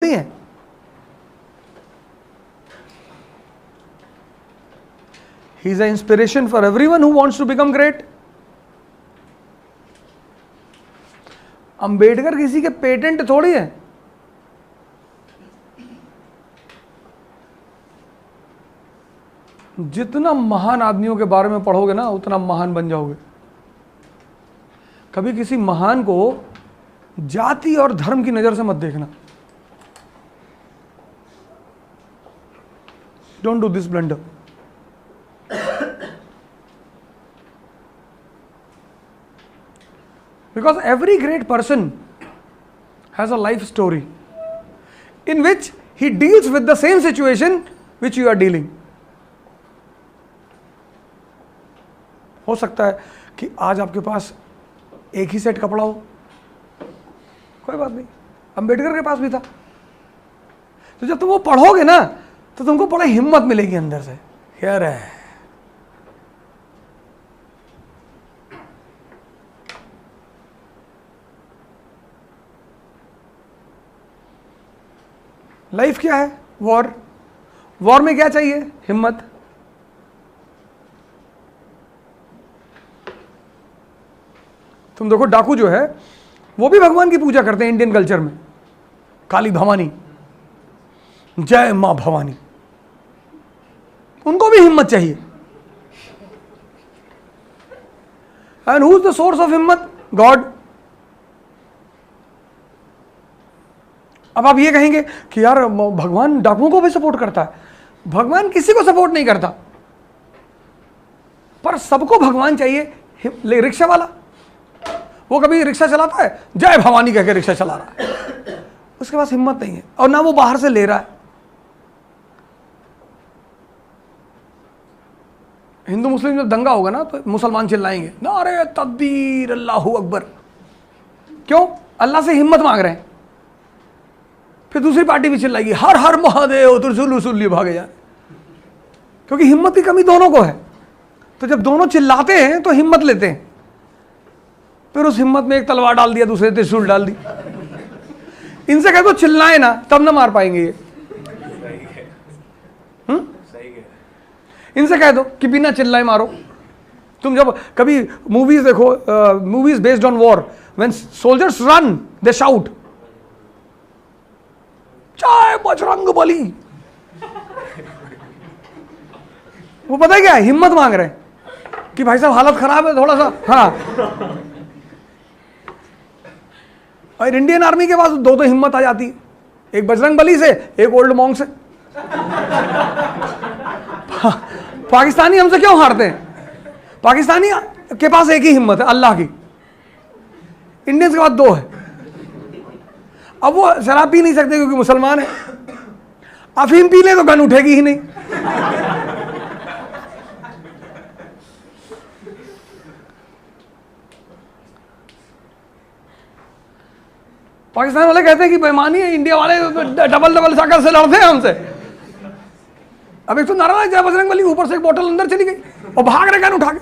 थोड़ी है। He is a inspiration for everyone who wants to become great. Ambedkar किसी के पेटेंट थोड़ी है। जितना महान आदमियों के बारे में पढ़ोगे ना उतना महान बन जाओगे। कभी किसी महान को जाति और धर्म की नजर से मत देखना। Don't do this blunder. Because every great person has a life story in which he deals with the same situation which you are dealing. हो सकता है कि आज आपके पास एक ही सेट कपड़ा हो, कोई बात नहीं, अंबेडकर के पास भी था। तो जब तुम वो पढ़ोगे ना तो तुमको बड़ी हिम्मत मिलेगी अंदर से, यार है लाइफ क्या है? वॉर। वॉर में क्या चाहिए? हिम्मत। तुम देखो डाकू जो है वो भी भगवान की पूजा करते हैं इंडियन कल्चर में। काली भवानी, जय मां भवानी, उनको भी हिम्मत चाहिए। And who is the source of हिम्मत? गॉड। अब आप ये कहेंगे कि यार भगवान डाकुओं को भी सपोर्ट करता है। भगवान किसी को सपोर्ट नहीं करता, पर सबको भगवान चाहिए। रिक्शा वाला, वो कभी रिक्शा चलाता है? जय भवानी कह के रिक्शा चला रहा है, उसके पास हिम्मत नहीं है और ना वो बाहर से ले रहा है। हिंदू मुस्लिम जब दंगा होगा ना तो मुसलमान चिल्लाएंगे नारे तकबीर अल्लाहू अकबर। क्यों? अल्लाह से हिम्मत मांग रहे हैं। फिर दूसरी पार्टी भी चिल्लाएगी हर हर महादेव, त्रिशूल उसूल लिए भागे जाए, क्योंकि हिम्मत की कमी दोनों को है। तो जब दोनों चिल्लाते हैं तो हिम्मत लेते हैं, फिर उस हिम्मत में एक तलवार डाल दिया, दूसरे त्रिशूल डाल दी। इनसे कह दो चिल्लाए ना, तब ना मार पाएंगे ये। इनसे कह दो कि बिना चिल्लाए मारो। तुम जब कभी मूवीज देखो, movies based on war, when soldiers run they shout जय बजरंग बली। वो पता है क्या है? हिम्मत मांग रहे हैं कि भाई साहब हालत खराब है थोड़ा सा। हाँ, और इंडियन आर्मी के पास दो हिम्मत आ जाती है, एक बजरंग बली से, एक ओल्ड मॉन्क से। पाकिस्तानी हमसे क्यों हारते हैं? पाकिस्तानी के पास एक ही हिम्मत है, अल्लाह की। इंडियंस के पास दो है। अब वो शराब पी नहीं सकते क्योंकि मुसलमान है, अफीम पी ले तो गन उठेगी ही नहीं। पाकिस्तान वाले कहते हैं कि बेईमानी है, इंडिया वाले डबल डबल साकर से लड़ते हैं हमसे। अब एक तो नारा जय बजरंग बली, ऊपर से एक बोतल अंदर चली गई और भाग रहे गन उठा के,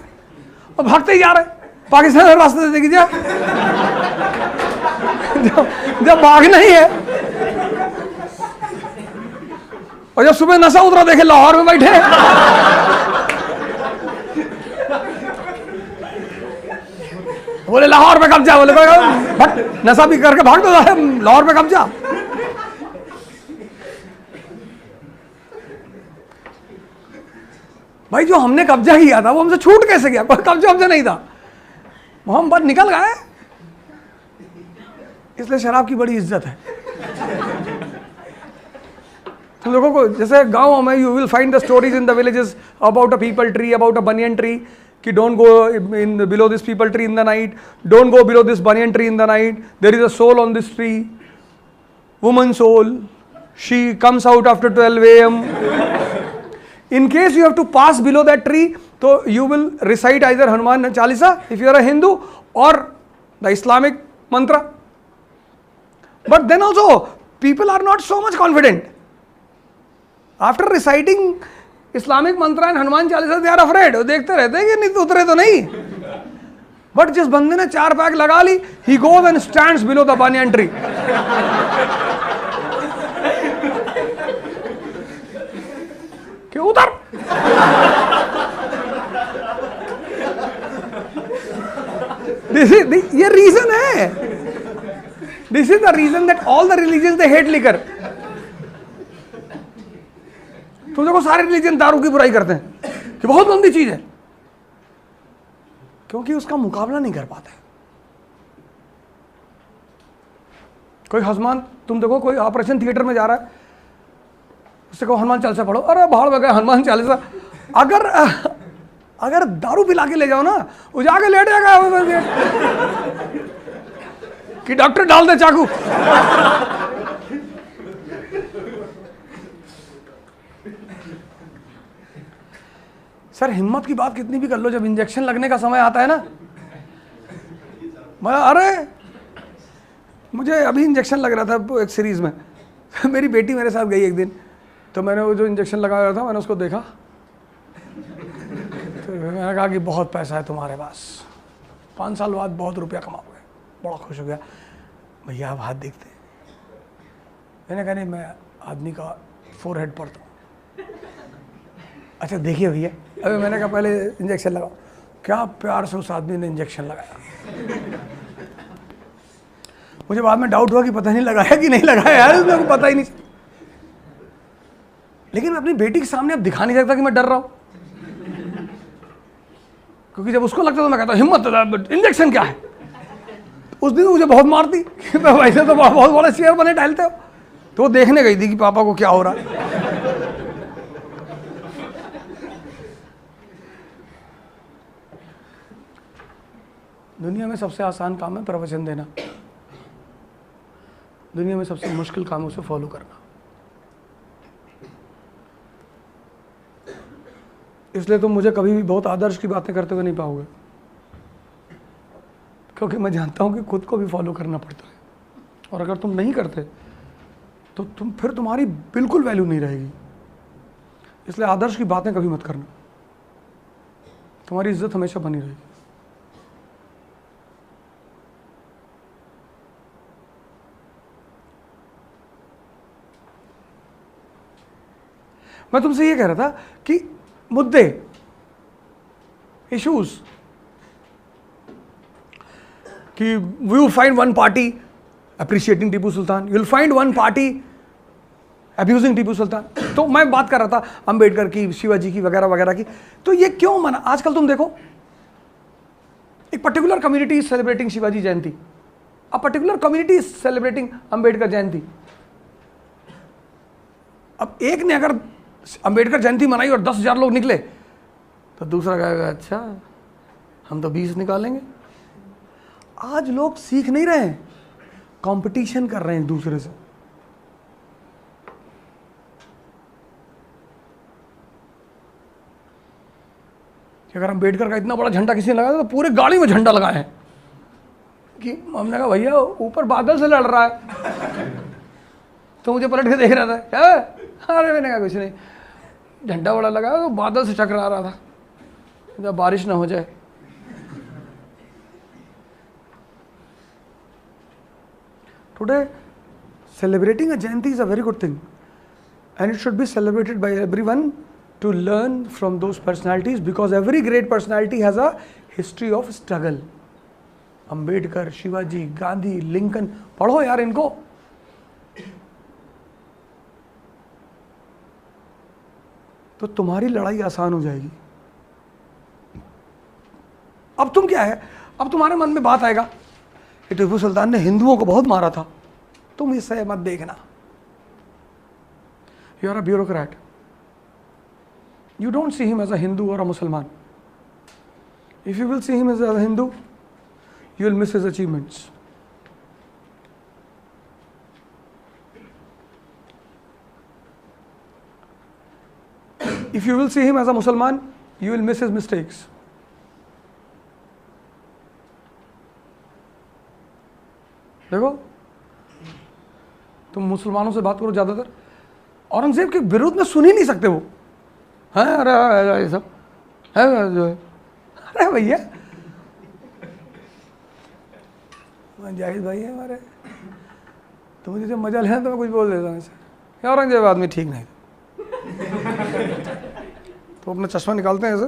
और भागते ही जा रहे। पाकिस्तान रास्ते से देखिए जब भागना ही है। और जब सुबह नशा उतरा देखे लाहौर में बैठे हैं। बोले लाहौर में कब्जा, बोले भट नशा भी करके भाग दो, लाहौर में कब्जा। भाई जो हमने कब्जा किया था वो हमसे छूट कैसे गया? कोई कब्जा नहीं था, हम बस निकल गए। इसलिए शराब की बड़ी इज्जत है। तुम लोगों को जैसे गांव में you will find the stories in the villages about a peepal tree, about a banyan tree, कि don't go in below this peepal tree in the night, don't go below this banyan tree in the night, there is a soul on this tree, woman soul, she comes out after 12 AM. In case you have to pass below that tree, so you will recite either Hanuman Chalisa if you are a Hindu or the Islamic mantra. But then also people are not so much confident. After reciting Islamic mantra and Hanuman Chalisa, they are afraid. वो देखते रहते हैं कि नहीं उतरे तो नहीं। But जिस बंदे ने 4 पैक लगा ली, he goes and stands below the banyan tree. उतर। ये रीजन है, this is the region that all the religion they hate liquor. तुम देखो सारे रिलीजन दारू की बुराई करते हैं कि बहुत गंदी चीज है, क्योंकि उसका मुकाबला नहीं कर पाते। कोई हनुमान, तुम देखो कोई ऑपरेशन थिएटर में जा रहा है, उससे कहो हनुमान चालीसा पढ़ो, अरे भाड़ में गए हनुमान चालीसा। अगर दारू पिला के ले जाओ ना, वो जाके लेट जाएगा कि डॉक्टर डाल दे चाकू। सर हिम्मत की बात कितनी भी कर लो, जब इंजेक्शन लगने का समय आता है ना, मैं अरे मुझे अभी इंजेक्शन लग रहा था एक सीरीज में, मेरी बेटी मेरे साथ गई एक दिन, तो मैंने वो जो इंजेक्शन लगा रहा था मैंने उसको देखा, तो मैंने कहा कि बहुत पैसा है तुम्हारे पास, 5 साल बाद बहुत रुपया कमाओगे। बड़ा खुश हो गया, भैया आप हाथ देखते हैं? मैंने कहा नहीं, मैं आदमी का फोरहेड पढ़ता हूँ। अच्छा देखिए भैया, अभी मैंने कहा पहले इंजेक्शन लगाओ। क्या प्यार से उस आदमी ने इंजेक्शन लगाया। मुझे बाद में डाउट हुआ कि पता नहीं लगाया कि नहीं लगाया, यार मेरे को पता ही नहीं। लेकिन मैं अपनी बेटी के सामने अब दिखा नहीं सकता कि मैं डर रहा हूं, क्योंकि जब उसको लगता तो मैं कहता हिम्मत, इंजेक्शन क्या है। उस दिन मुझे बहुत मारती कि वैसे तो बहुत बड़े शेयर बने टहलते हो। तो वो देखने गई थी कि पापा को क्या हो रहा है। दुनिया में सबसे आसान काम है प्रवचन देना, दुनिया में सबसे मुश्किल काम है उसे फॉलो करना। इसलिए तुम मुझे कभी भी बहुत आदर्श की बातें करते हुए नहीं पाओगे, क्योंकि मैं जानता हूं कि खुद को भी फॉलो करना पड़ता है, और अगर तुम नहीं करते तो फिर तुम्हारी बिल्कुल वैल्यू नहीं रहेगी। इसलिए आदर्श की बातें कभी मत करना, तुम्हारी इज्जत हमेशा बनी रहेगी। मैं तुमसे ये कह रहा था कि मुद्दे, इश्यूज, कि we will find one party appreciating Tipu Sultan, you will find one party abusing Tipu Sultan. तो मैं बात कर रहा था अंबेडकर की, शिवाजी की, वगैरह वगैरह की। तो ये क्यों मना? आजकल तुम देखो एक particular community is celebrating Shivaji Jayanti, a particular community is celebrating Ambedkar Jayanti. अब एक ने अगर अंबेडकर जयंती मनाई और 10,000 लोग निकले, तो दूसरा कहेगा अच्छा हम तो 20 निकालेंगे। आज लोग सीख नहीं रहे हैं, कंपटीशन कर रहे हैं एक दूसरे से। कि अगर अंबेडकर का इतना बड़ा झंडा किसी ने लगाया तो पूरे गाड़ी में झंडा लगाए हैं, कि हमने कहा भैया ऊपर बादल से लड़ रहा है। तो मुझे पलट के देख रहा था, अरे मैंने कहा कुछ नहीं, झंडा बड़ा लगा तो बादल से टकरा रहा था, जब बारिश ना हो जाए। Today, celebrating a Jayanti is a very good thing, and it should be celebrated by everyone to learn from those personalities, because every great personality has a history of struggle. Ambedkar, Shivaji, Gandhi, Lincoln, पढ़ो यार इनको। तो तुम्हारी लड़ाई आसान हो जाएगी। अब तुम क्या है, अब तुम्हारे मन में बात आएगा कि टीपू सुल्तान ने हिंदुओं को बहुत मारा था, तुम इससे मत देखना। You are a bureaucrat, you don't see him as a Hindu और a Musalman. If you will see him as a Hindu, you will miss his achievements. If you will see him as a Musliman, you will miss his mistakes. देखो, तुम मुसलमानों से बात करो ज्यादातर, औरंगजेब के विरोध में सुन ही नहीं सकते वो। है अरे ये सब है, अरे भैया जाहिद भाई है हमारे, तो मुझे जब मजा लेना तो मैं कुछ बोल देता हूँ ऐसे, औरंगजेब आदमी ठीक नहीं। तो अपना चश्मा निकालते हैं ऐसे,